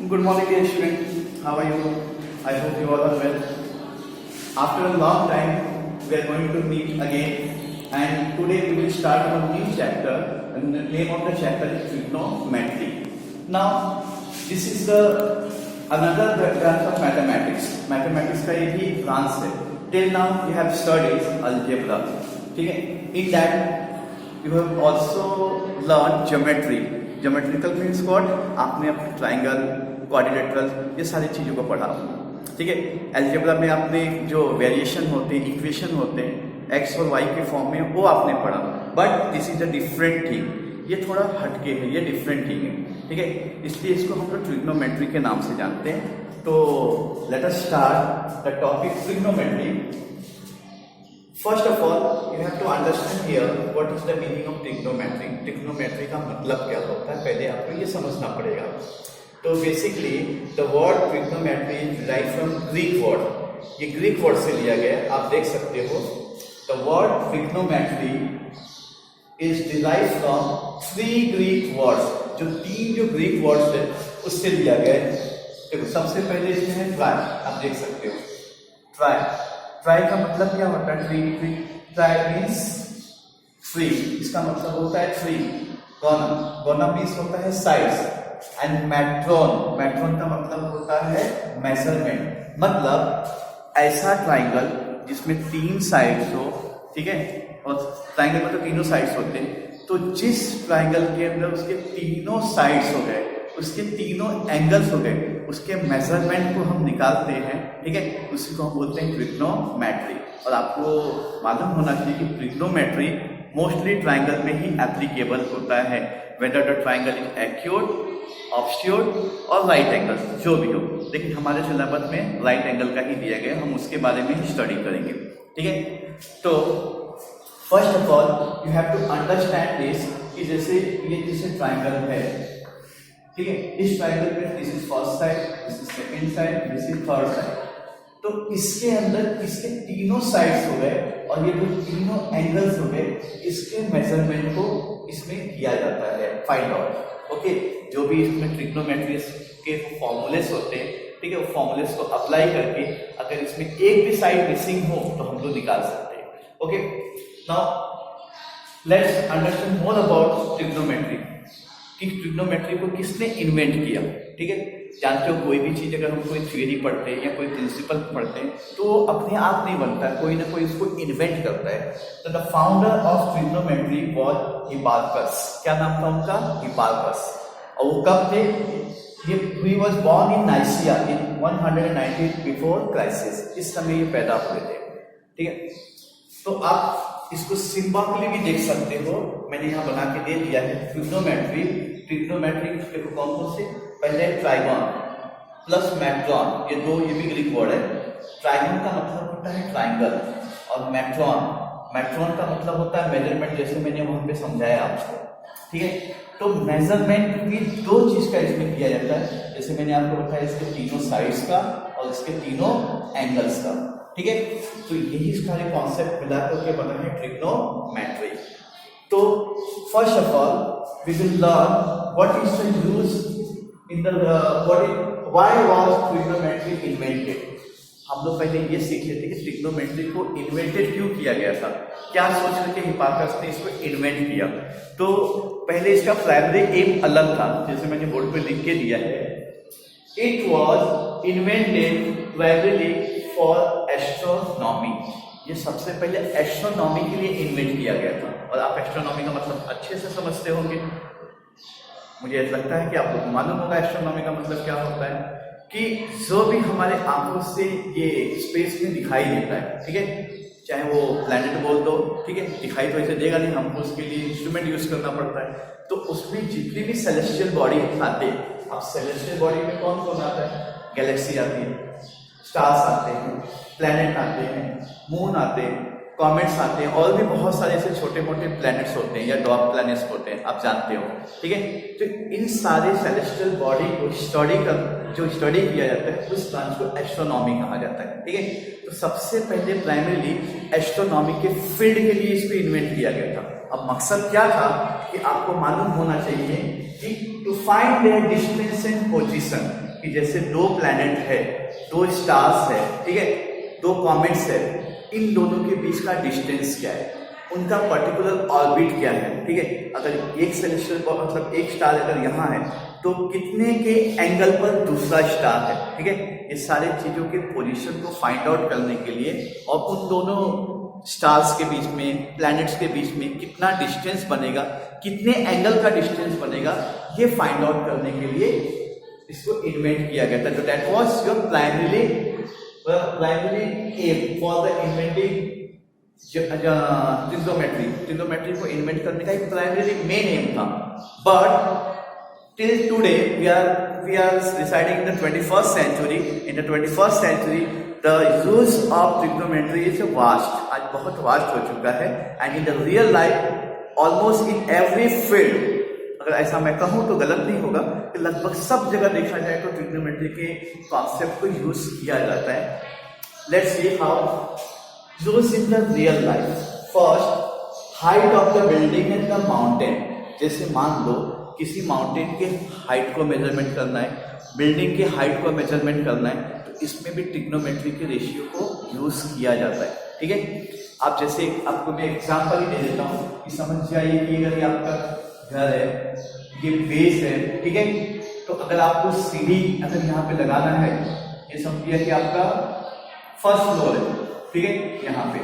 Good morning, dear student. How are you? I hope you all are well. After a long time, we are going to meet again, and today we will start our new chapter. And the name of the chapter is trigonometry. Now, this is another branch of mathematics. Mathematics का ये भी branch है. Till now, we have studied algebra. ठीक है? In that, you have also learned geometry. Geometrical means what? आपने अपने triangle, quadrilateral, ये सारी चीजों को पढ़ा. ठीक है. अलजेब्रा में आपने जो वेरिएशन होते हैं, इक्वेशन होते हैं एक्स और वाई के फॉर्म में, वो आपने पढ़ा. But this is a different thing. ये थोड़ा हटके है, ये डिफरेंट थिंग है. ठीक है. इसलिए इसको हम लोग ट्रिग्नोमेट्री के नाम से जानते हैं. तो let us start the topic trigonometry. First of all, you have to understand here what is the meaning of trigonometry. Trigonometry का मतलब क्या होता है, पहले आपको ये समझना पड़ेगा. तो basically the word trigonometry is derived from Greek word. ये ग्रीक वर्ड से लिया गया, आप देख सकते हो. The word trigonometry is derived from 3 Greek words. जो ग्रीक वर्ड्स है उससे लिया गया है. देखो, सबसे पहले इसमें है ट्राई. आप देख सकते हो ट्राई. ट्राई का मतलब क्या होता है? Try means three. इसका मतलब होता है थ्री. गोना मीन्स होता है साइड्स. एंड मैट्रोन का मतलब होता है मेजरमेंट. मतलब ऐसा ट्राइंगल जिसमें 3 साइड्स हो. ठीक है. और ट्राइंगल में तो तीनों साइड्स होते हैं. तो जिस ट्राइंगल के अंदर उसके तीनों साइड्स हो गए, उसके तीनों एंगल्स हो गए, उसके मेजरमेंट को हम निकालते हैं. ठीक है. उसी को हम बोलते हैं ट्रिग्नोमेट्री. और आपको मालूम होना चाहिए कि ट्रिग्नोमेट्री मोस्टली ट्राइंगल में ही एप्लीकेबल होता है. Whether the triangle is acute, ऑब्स्क्यूट और राइट एंगल, जो भी हो. लेकिन हमारे सिलेबस में राइट एंगल का ही दिया गया, हम उसके बारे में ही स्टडी करेंगे. ठीक है. तो first of all you have to understand this कि जैसे ट्राइंगल है. ठीक है. इस ट्राइंगल में this is first side, this is second side, this is third side. तो इसके अंदर इसके तीनों साइड्स हो गए और ये जो तीनों एंगल्स हो गए, इसके मेजरमेंट को इसमें किया जाता है, फाइंड आउट. ओके. जो भी इसमें ट्रिग्नोमेट्री के फॉर्मूलेस होते हैं, ठीक है, वो फॉर्मूलेस को अप्लाई करके अगर इसमें एक भी साइड मिसिंग हो तो हम लोग निकाल सकते हैं. Okay. Now let's understand more about trigonometry. कि ट्रिग्नोमेट्री को किसने इन्वेंट किया. ठीक है. जानते हो, कोई भी चीज अगर हम कोई थ्योरी पढ़ते हैं या कोई प्रिंसिपल पढ़ते हैं तो वो अपने आप नहीं बनता, कोई ना कोई उसको इन्वेंट करता है. तो the founder of trigonometry was Hipparchus. क्या नाम था उनका? हिपार्कस. और वो कब थे? He was born in Nicaea in 190 before Christ. इस समय ये पैदा हुए थे. ठीक है. तो आप इसको सिंबॉलिकली भी देख सकते हो, मैंने यहाँ बना के दे दिया है. ट्रिग्नोमेट्री देखो कौन कौन से. पहले ट्राइगन प्लस मैट्रॉन, ये भी ग्रीक वर्ड है. ट्राइगन का मतलब होता है ट्राइंगल, और मैट्रॉन का मतलब होता है मेजरमेंट, जैसे मैंने वहां पे समझाया आपको. ठीक है. तो मेजरमेंट भी 2 चीज का इसमें किया जाता है, जैसे मैंने आपको बताया, इसके तीनों साइड्स का और इसके तीनों एंगल्स का. ठीक है. तो यही सारे कॉन्सेप्ट मिलाकर के बना है ट्रिग्नोमेट्री. तो first of all we will learn what is the use in the why was trigonometry invented. हम लोग पहले ये सीख लेते कि ट्रिग्नोमेट्री को इन्वेंटेड क्यों किया गया था, क्या सोच करके हिपार्कस ने इसको इन्वेंट किया. तो पहले इसका प्राइमरी एम अलग था, जैसे मैंने बोर्ड पे लिख के दिया है. It was invented primarily for astronomy. ये सबसे पहले एस्ट्रोनॉमी के लिए इन्वेंट किया गया था. और आप एस्ट्रोनॉमी का मतलब अच्छे से समझते होंगे. मुझे लगता है कि आपको मालूम होगा एस्ट्रोनॉमी का मतलब क्या होता है. कि जो भी हमारे आंखों से ये स्पेस में दिखाई देता है, ठीक है, चाहे वो प्लैनेट बोल दो, ठीक है, दिखाई तो ऐसे देगा नहीं, हमको उसके लिए इंस्ट्रूमेंट यूज करना पड़ता है. तो उसमें जितनी भी सेलेस्टियल बॉडी आते हैं, अब सेलेस्टियल बॉडी में कौन कौन आता है? गैलेक्सी आती है, स्टार्स आते हैं, प्लैनेट आते हैं, मून आते हैं, कॉमेट्स आते हैं, और भी बहुत सारे ऐसे छोटे मोटे प्लैनेट्स होते हैं या डॉग प्लैनेट्स होते हैं, आप जानते हो. ठीक है. तो इन सारे सेलेस्टियल बॉडी को स्टडी किया जाता है, उस ब्रांच को एस्ट्रोनॉमी कहा जाता है. ठीक है. तो सबसे पहले प्राइमरीली एस्ट्रोनॉमी के फील्ड के लिए इसको इन्वेंट किया गया था. अब मकसद क्या था कि आपको मालूम होना चाहिए कि to find their distance and position. कि जैसे दो प्लैनेट है, दो स्टार्स है, ठीक है, दो कॉमेट्स है, इन दोनों के बीच का डिस्टेंस क्या है, उनका पर्टिकुलर ऑर्बिट क्या है, ठीक है। अगर एक सेलेस्टियल मतलब एक स्टार अगर यहाँ है तो कितने के एंगल पर दूसरा स्टार है, ठीक है। ये सारे चीजों के पोजीशन को फाइंड आउट करने के लिए और उन दोनों स्टार्स के बीच में, प्लैनेट्स के बीच में कितना डिस्टेंस बनेगा, कितने एंगल का डिस्टेंस बनेगा, ये फाइंड आउट करने के लिए इसको इन्वेंट किया गया था। तो that was your primary aim for the inventing trigonometry को इन्वेंट करने का एक प्राइमरी मेन एम था। But till today we are residing in the 21st century. In the 21st century the use of trigonometry is vast, आज बहुत vast हो चुका है, and in the real life almost in every field, अगर ऐसा मैं कहूँ तो गलत नहीं होगा कि लगभग सब जगह देखा जाए तो ट्रिग्नोमेट्री के कॉन्सेप्ट को यूज किया जाता है। Let's see how use in the real life. First, height of the building in the mountain. जैसे मान लो किसी माउंटेन के हाइट को मेजरमेंट करना है, बिल्डिंग के हाइट को मेजरमेंट करना है, तो इसमें भी ट्रिग्नोमेट्री के रेशियो को यूज किया जाता है, ठीक है। आप जैसे आपको मैं एग्जांपल ही दे देता हूँ कि समझ जाइए कि अगर ये आपका घर है, ये बेस है, ठीक है, तो अगर आपको सीढ़ी अगर यहाँ पे लगाना है, ये समझिए कि आपका फर्स्ट फ्लोर है, ठीक है, यहाँ पे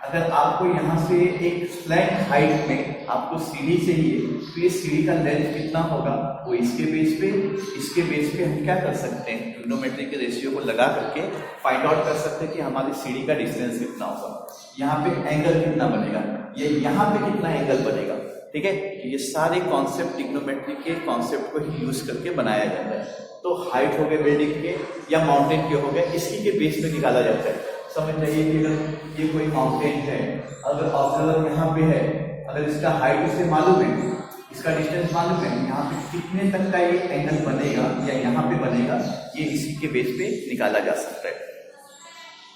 अगर आपको यहाँ से एक फ्लैट हाइट में आपको सीढ़ी चाहिए तो ये सीढ़ी का लेंथ कितना होगा, वो इसके बेस पे हम क्या कर सकते हैं, ट्रिग्नोमेट्री के रेशियो को लगा करके फाइंड आउट कर सकते हैं कि हमारी सीढ़ी का डिस्टेंस कितना होगा, यहाँ पे एंगल कितना बनेगा, ये यहाँ पे कितना एंगल बनेगा, ठीक है। ये सारे कॉन्सेप्ट ट्रिग्नोमेट्री के कॉन्सेप्ट को ही यूज करके बनाया जाता है। तो हाइट हो गए बिल्डिंग के या माउंटेन के हो गए, इसी के बेस पे निकाला जाता है। समझ जाइए कि अगर ये कोई माउंटेन है, अगर ऑब्जर्वर यहाँ पे है, अगर इसका हाइट उसे मालूम है, इसका डिस्टेंस मालूम है, यहाँ पे कितने तक का ये एंगल बनेगा या यहाँ पे बनेगा, ये इसी के बेस पे निकाला जा सकता है।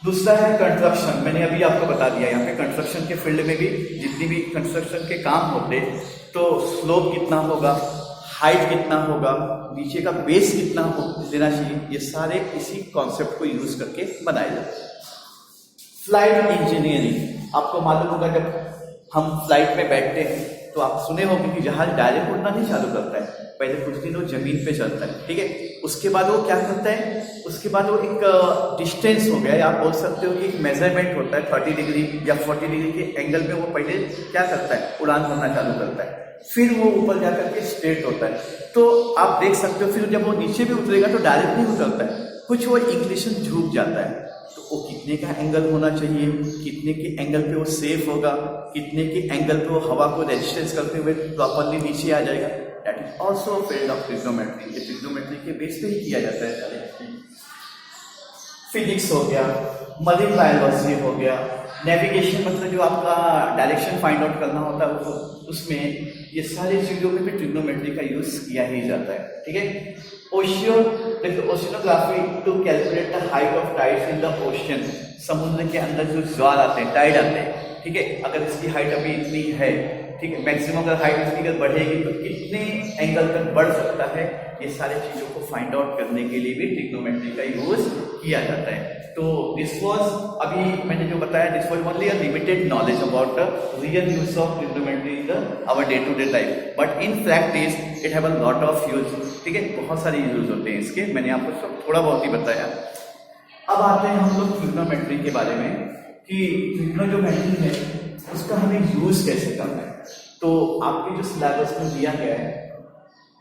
दूसरा है कंस्ट्रक्शन। मैंने अभी आपको बता दिया, यहाँ पे कंस्ट्रक्शन के फील्ड में भी जितनी भी कंस्ट्रक्शन के काम होते तो स्लोप कितना होगा, हाइट कितना होगा, नीचे का बेस कितना देना चाहिए, ये सारे इसी कॉन्सेप्ट को यूज करके बनाए जाते हैं। फ्लाइट इंजीनियरिंग, आपको मालूम होगा जब हम फ्लाइट में बैठते हैं तो आप सुने होंगे कि जहाज डायरेक्ट उड़ना नहीं चालू करता है, पहले कुछ दिन वो जमीन पे चलता है, ठीक है, उसके बाद वो क्या करता है, उसके बाद वो एक डिस्टेंस हो गया या आप बोल सकते हो कि एक मेजरमेंट होता है 30 डिग्री या 40 डिग्री के एंगल में, वो पहले क्या करता है, उड़ान भरना चालू करता है, फिर वो ऊपर जाकर के स्ट्रेट होता है। तो आप देख सकते हो फिर जब वो नीचे भी उतरेगा तो डायरेक्ट नहीं उतरता है, कुछ वो इंक्लिनेशन झुक जाता है। तो वो कितने का एंगल होना चाहिए, कितने के एंगल पे वो सेफ होगा, कितने के एंगल पे वो हवा को रेजिस्टेंस करते हुए प्रॉपरली नीचे आ जाएगा, that is also field of trigonometry. ये ट्रिग्नोमेट्री के बेस पे ही किया जाता है सारे। फिजिक्स हो गया, मरीन बायोलॉजी हो गया, नेविगेशन मतलब जो आपका डायरेक्शन फाइंड आउट करना होता है उसमें ये सारी चीजों में भी ट्रिग्नोमेट्री का यूज किया ही जाता है, ठीक है। Oceanography to calculate the height of tides in the ocean, समुद्र के अंदर जो ज्वार आते हैं, टाइड आते हैं, ठीक है, अगर इसकी हाइट अभी इतनी है, ठीक है, मैक्सिमम अगर हाइट इसकी अगर बढ़ेगी तो कितने एंगल तक बढ़ सकता है, ये सारी चीजों को फाइंड आउट करने के लिए भी ट्रिग्नोमेट्री का यूज किया जाता है। तो दिस वाज, अभी मैंने जो बताया, this was only a limited knowledge about the real use of trigonometry in the our day to day life, but in practice it have a lot of use, ठीक है, बहुत सारे यूज होते हैं इसके, मैंने आपको सब थोड़ा बहुत ही बताया। अब आते हैं हम लोग ट्रिग्नोमेट्री के बारे में कि ट्रिग्नोमेट्री है उसका हमें यूज कैसे करना है। तो आपके जो सिलेबस में दिया गया है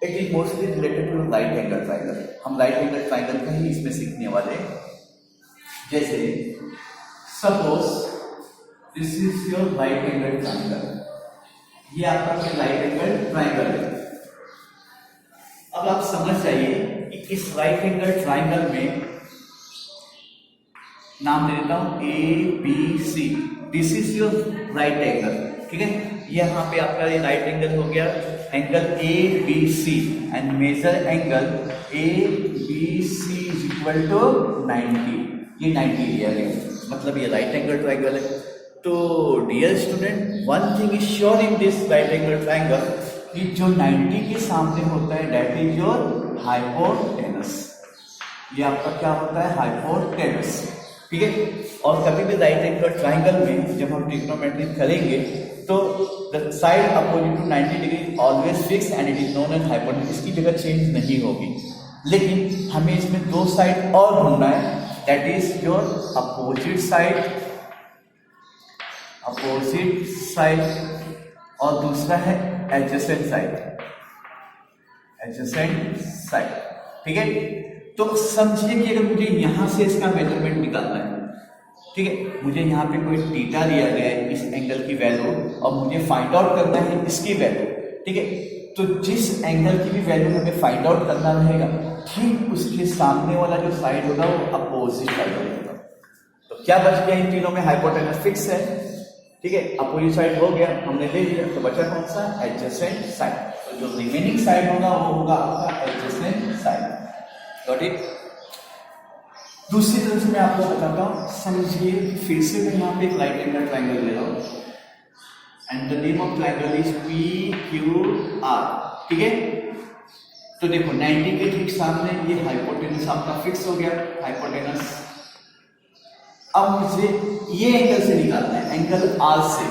it is mostly related to right angle triangle, हम राइट एंगल ट्राइंगल का ही इसमें सीखने वाले हैं। जैसे suppose this is your right angle triangle, ये आपका राइट एंगल ट्राइंगल है। अब आप समझ जाइए कि इस राइट एंगल ट्राइंगल में नाम दे देता हूं ABC, this is your right angle, ठीक है, यहाँ पे आपका ये राइट एंगल हो गया, angle ABC and major angle ABC is equal to 90, ये 90 लिया गया, मतलब ये राइट एंगल ट्राइंगल है। तो dear student, one thing is sure in this right angle triangle कि जो 90 के सामने होता है दैट इज योर हाइपोटेनस, ये आपका क्या होता है, हाइपोटेनस। ठीक है, और कभी भी राइट एंगल ट्राइंगल में जब हम ट्रिग्नोमेट्री करेंगे तो the side opposite to 90 degree always fix and it is known as hypotenuse. इसकी जगह चेंज नहीं होगी, लेकिन हमें इसमें दो साइड और ढूंढना है, that is your opposite side और दूसरा है एडजेसेंट साइड। ठीक है, तो समझिए कि अगर मुझे यहां से इसका मेजरमेंट निकालना है, ठीक है, मुझे यहाँ पे कोई थीटा दिया गया है इस एंगल की वैल्यू और मुझे फाइंड आउट करना है इसकी वैल्यू। ठीक है, तो जिस एंगल की भी वैल्यू हमें फाइंड आउट करना रहेगा, ठीक उसके सामने वाला जो साइड होगा वो अपोजिट साइड होगा। तो क्या बच गया इन तीनों में, हाइपोटेनस फिक्स है, ठीक है, अपोजिट साइड हो गया, हमने ले लिया, तो बचा कौन सा, एडजेसेंट साइड। तो जो रिमेनिंग साइड होगा वो होगा आपका एडजेसेंट साइड। Got it. दूसरी तरह से मैं आपको बताता हूं, समझिए, फिर से मैं यहाँ पे एक राइट एंगल ट्राइंगल ले रहा हूं and the name of triangle is PQR। ठीक है, तो देखो 90 के ठीक सामने ये हाइपोटेनस आपका फिक्स हो गया, हाइपोटेनस। अब मुझे ये एंगल से निकालना है, एंगल R से।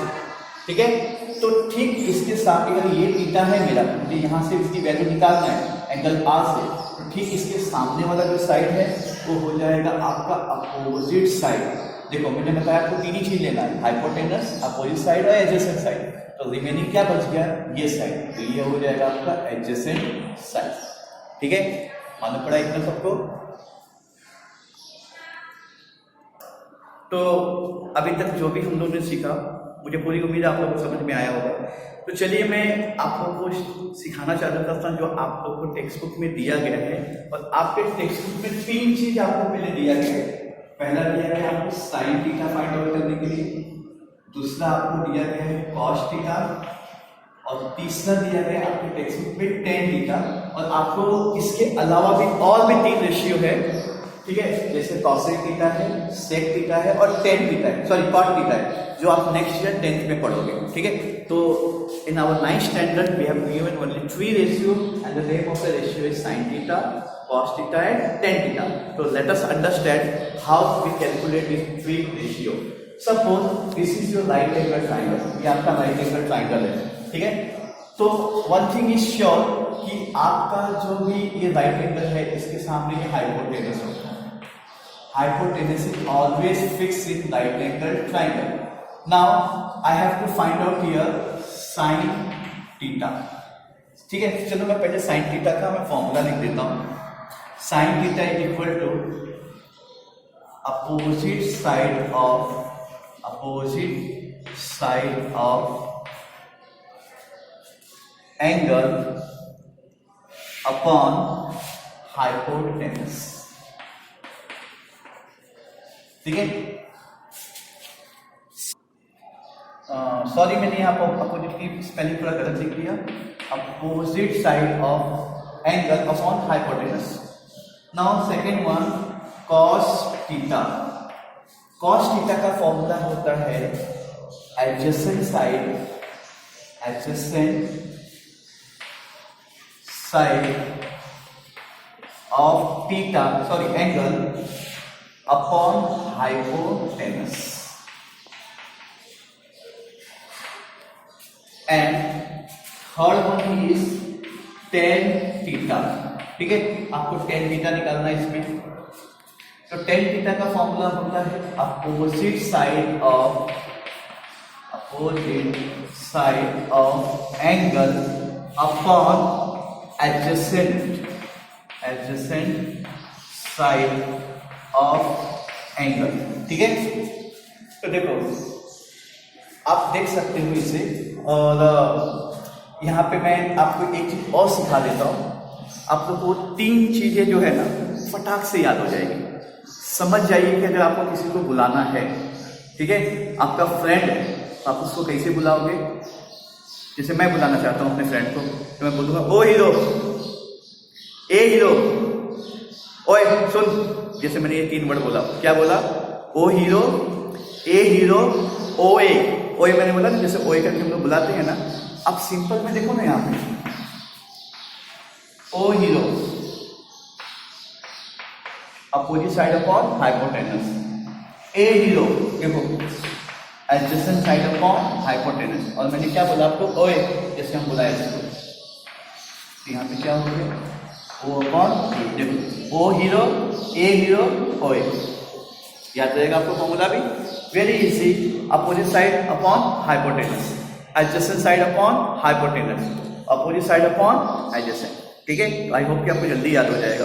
ठीक है, तो ठीक इसके साथ अगर ये थीटा है मेरा, मुझे यहाँ से इसकी वैल्यू निकालना है एंगल R से, तो ठीक इसके सामने वाला जो साइड है वो हो जाएगा आपका अपोजिट साइड। देखो मैंने बताया आपको तीन ही चीज लेना है, हाइपोटेनस, अपोजिट साइड और एडजेसेंट साइड। तो रिमेनिंग क्या बच गया, ये साइड, तो ये हो जाएगा आपका एडजेसेंट साइड। ठीक है, मालूम पड़ा इतना सबको। तो अभी तक जो भी हम लोगों ने सीखा, मुझे पूरी उम्मीद है आप लोगों को समझ में आया होगा। तो चलिए मैं आप लोगों को सिखाना चाहता था जो आप लोगों को टेक्स्ट बुक में दिया गया है, और आपके टेक्स्ट बुक में तीन चीज आपको पहले दिया गया है। पहला दिया गया आपको साइन थीटा फाइंड आउट करने के लिए, दूसरा आपको दिया गया है कॉस थीटा, और तीसरा दिया गया आपके टेक्स्ट बुक में टेन थीटा। और आपको इसके अलावा भी और भी तीन रेशियो है, ठीक है, जैसे कॉसेक थीटा है, सेक थीटा है और टेन थीटा है, सॉरी कॉट थीटा है, जो आप नेक्स्ट ईयर 10th में पढ़ोगे। ठीक है, तो in our 9th standard we have given only 3 ratio and the name of the ratio is sin theta, cos theta and tan theta. तो let us understand how we calculate this 3 ratio. Suppose this is your right angle triangle, ये आपका right angle triangle है। ठीक है, तो one thing is sure कि आपका जो भी ये राइट एंगल है, इसके सामने ये हाइपोटेनस होगा। Hypotenuse is always fixed in right angle triangle. Now I have to find out here sin theta. ठीक है, चलो मैं पहले sin theta का मैं फॉर्मूला लिख देता हूं। sin theta is equal to opposite side of angle upon hypotenuse। ठीक है, सॉरी मैंने यहाँ पर अपोजिट की स्पेलिंग थोड़ा गलत लिख दिया, opposite side of angle upon hypotenuse. Now second one cos theta. Cos theta का फॉर्मूला होता है adjacent side of theta, sorry angle upon hypotenuse. And third one is tan theta. ठीक है, आपको tan थीटा निकालना है इसमें। तो tan थीटा का फॉर्मूला होता है opposite side of angle upon adjacent side of angle. ठीक है, तो देखो आप देख सकते हो इसे, और यहाँ पे मैं आपको एक चीज और सिखा देता हूँ। आप लोग को तीन चीजें जो है ना फटाक से याद हो जाएगी। समझ जाइए कि अगर आपको किसी को बुलाना है, ठीक है, आपका फ्रेंड है, आप उसको कैसे बुलाओगे। जैसे मैं बुलाना चाहता हूँ अपने फ्रेंड को, तो मैं बोलूँगा ओ हीरो, ए हीरो, ओए सुन। जैसे मैंने ये 3 वर्ड बोला, क्या बोला, ओ हीरो, ए हीरो, ओए। ओए मैंने बोला ना, जैसे ओए करके हम लोग बुलाते हैं ना। अब सिंपल में देखो ना, यहाँ पे ओ हीरो, opposite side upon hypotenuse. A0 देखो एडजेसेंट साइड अपॉन हाइपोटेनस। और मैंने क्या बोला आपको, ओए जैसे हम बुलाए इसको, तो यहाँ पे क्या हो गया, O अपॉन A। देखो O0 A0 OA, याद रहेगा आपको फॉर्मूला भी, very easy. Opposite side upon hypotenuse, adjacent side upon hypotenuse, opposite side upon adjacent. ठीक है, आई होप कि आपको जल्दी याद हो जाएगा।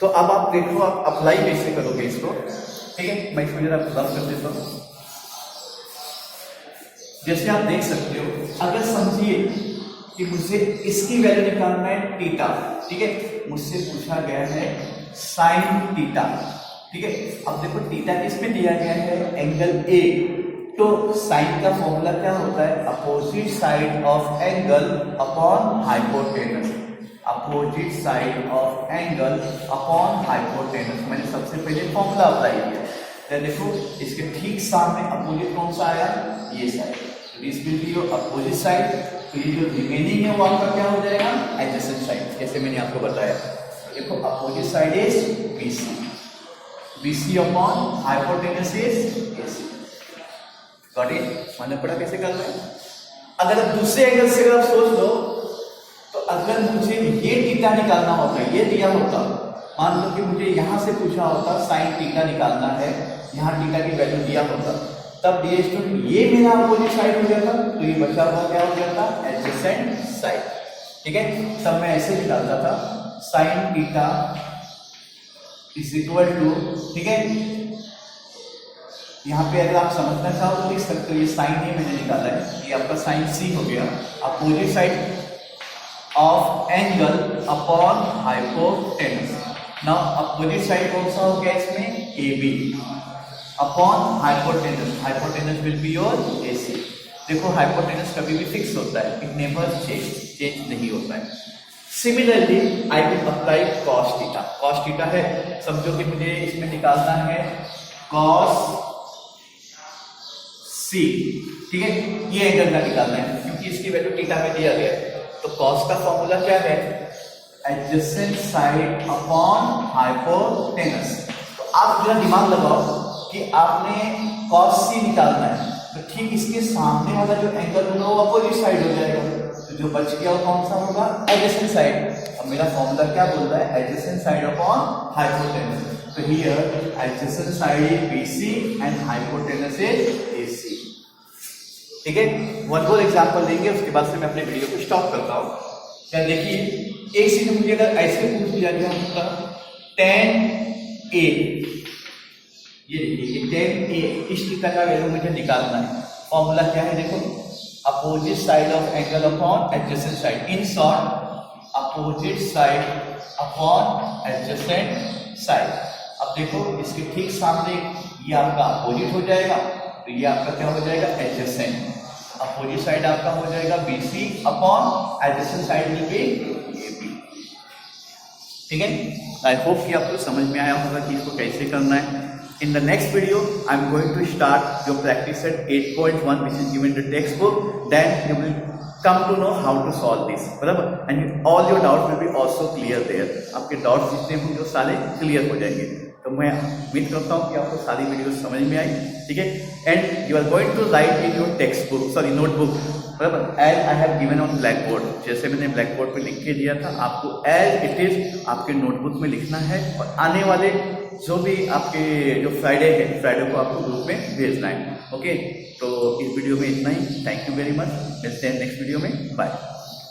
तो अब आप देखो आप अप्लाई कैसे करोगे इसको। ठीक है, मैं इसको जरा रफ कर देता हूँ। जैसे आप देख सकते हो, अगर समझिए कि मुझे इसकी वैल्यू निकालना है थीटा, ठीक है, मुझसे पूछा गया है साइन थीटा। ठीक है, अब देखो थीटा किसमें दिया गया है, एंगल ए। तो साइन का फॉर्मूला क्या होता है, opposite side of angle upon hypotenuse, opposite side of angle upon hypotenuse. मैंने सबसे पहले फॉर्मूला अप्लाई किया। तो देखो इसके ठीक सामने अपोजिट कौन सा आया, ये side, this will be your opposite side. तो ये जो रिमेनिंग है वो आपका क्या हो जाएगा, एडजेसेंट साइड, जैसे मैंने आपको बताया। तो देखो opposite side is BC, BC upon hypotenuse is AC। Got it, मालूम पड़ा कैसे करना है। अगर दूसरे एंगल से अगर आप सोच लो, तो अगर मुझे ये थीटा निकालना होता, ये दिया होता, मान लो कि मुझे यहां से पूछा होता साइन थीटा निकालना है, यहाँ थीटा की वैल्यू दिया होता, तब ये स्टूडेंट ये मेरा अपोजिट साइड हो जाता, तो ये बचा हुआ क्या हो जाता, एडजेसेंट साइड। ठीक है, तब मैं ऐसे निकालता था sine theta is equal to, ठीक है, यहाँ पे अगर आप समझना चाहो तो लिख सकते हो, ये साइन ही मैंने निकाला है, ये आपका साइन C हो गया, opposite side of angle upon hypotenuse. Now opposite side कौन सा हो गया इसमें, AB upon hypotenuse, hypotenuse will be your AC। देखो हाइपोटेनस कभी भी फिक्स होता है, इट नेवर चेंज नहीं होता है। Similarly I will apply cos theta, cos theta है, समझो कि मुझे इसमें निकालना है कॉस C। ठीक है, ये एंगल का निकालना है क्योंकि इसकी वैल्यू थीटा में दिया गया है। तो कॉस का फॉर्मूला क्या है, एडजेसेंट साइड अपॉन हाइपोटेनस। तो आप जो दिमाग लगाओ कि आपने cos C निकालना है, तो ठीक इसके सामने वाला जो एंगल होगा वो अपोजिट साइड हो जाएगा, तो जो बच गया वो कौन सा होगा, एडजेसेंट साइड। अब मेरा फॉर्मूला क्या बोल रहा है, एडजेसेंट साइड अपॉन हाइपोटेनस। तो here adjacent side is BC and hypotenuse is AC। ठीक है, वन मोर एग्जांपल लेंगे, उसके बाद से मैं अपने वीडियो को स्टॉप करता हूँ। क्या देखिए, एक चीज मुझे अगर ऐसे पूछ लिया गया tan A, ये देखिए tan A, इस थीटा का वैल्यू मुझे निकालना है। फॉर्मूला क्या है, देखो opposite side of angle upon adjacent side, in short opposite side upon adjacent side. अब देखो इसके ठीक सामने ये आपका अपोजिट हो जाएगा, तो ये आपका क्या हो जाएगा, एडजेसेंट। अपोजिट साइड आपका हो जाएगा BC upon adjacent side will be AB। ठीक है, आई होप कि आपको समझ में आया होगा कि इसको कैसे करना है। In the next video, I am going to start your practice at 8.1, which is given in the textbook. Then you will come to know how to solve this, बराबर? And all your doubts will be also clear there. आपके doubts जितने होंगे वो सारे clear हो जाएंगे। तो मैं उम्मीद करता हूँ कि आपको सारी वीडियो समझ में आई। ठीक है, and you are going to write in your text book, sorry notebook, बराबर, as I have given on black board. जैसे मैंने ब्लैक बोर्ड पे लिख के दिया था, आपको एज इट इज आपके नोटबुक में लिखना है, और आने वाले जो भी आपके जो फ्राइडे है, फ्राइडे को आपको ग्रुप में भेजना है। ओके, तो इस वीडियो में इतना ही। थैंक यू वेरी मच, मिलते हैं नेक्स्ट वीडियो में, बाय।